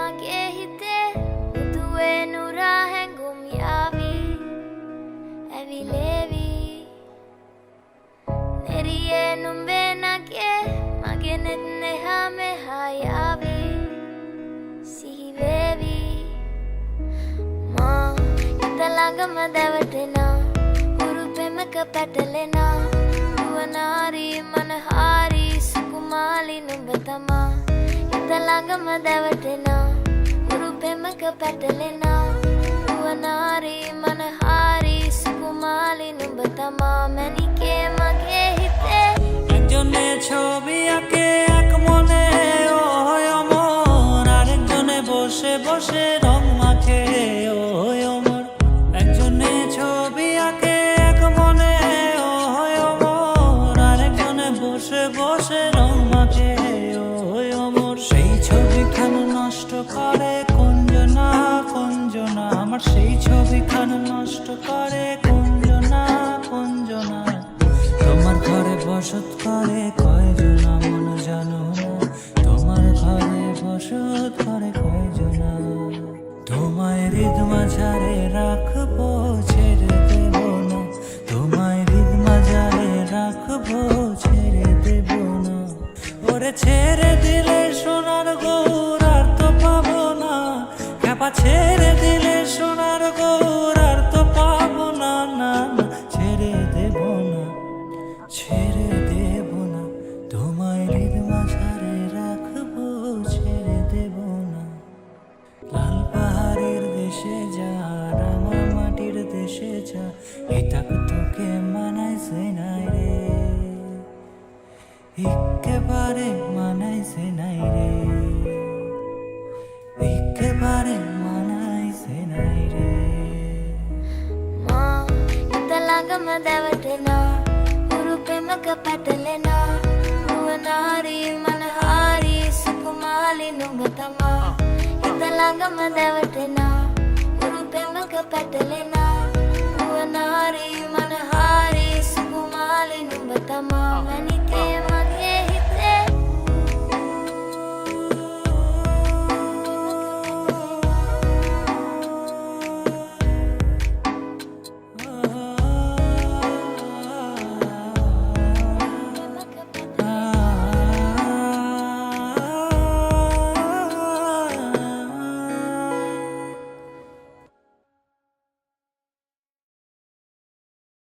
mage hite uduwe nura hengum yavi evi levi neriye numbe nage mage netne hame hayavi sihi vevi ma italangama devatena uru pemaka patalena nuwanari manahari sukumali numbatama italangama devatena uru pemaka patalena nuwanari manahari sukumali numbatama manike mage hite একজনে ছবি আঁকে এক মনে ওই অমর, আরেকজনে বসে বসে রং মাখে ওই অমর। একজনে ছবি আঁকে এক মনে ওই অমর, আরেকজনে বসে বসে রং মাখে ওই অমর। সেই ছবিখান নষ্ট করে কুঞ্জনা কুঞ্জনা, আমার সেই ছবিখান নষ্ট করে কুঞ্জনা কুঞ্জনা। তোমার ঘরে বসত করে কয়জনা মন জানো না, তোমার ঘরে বসত করে কয়জনা। তোমায় হৃদ মাঝারে রাখবো ছেড়ে দেব না, তোমায় হৃদ মাঝারে রাখবো ছেড়ে দেব না। ওরে ছেড়ে দিলে সোনার গৌর আর তো পাবো না, খেপা ছেড়ে দিলে সোনার গৌর আর তো পাবো না, না না ছেড়ে দেব না, ছেড়ে দেব না। তোমায় হৃদ মাঝারে রাখবো ছেড়ে দেব না। লাল পাহাড়ের দেশে যা, রাঙা মাটির দেশে যা, এটা তোকে মানাইছে নাই রে, একেবারে মানাইছে নাই রে, একেবারে মানাইছে নাই রে। ma italangama devatena uru pemaka patalena nuwanari manahari sukumali numbatama italangama devatena uru pemaka patalena nuwanari manahari sukumali numbatama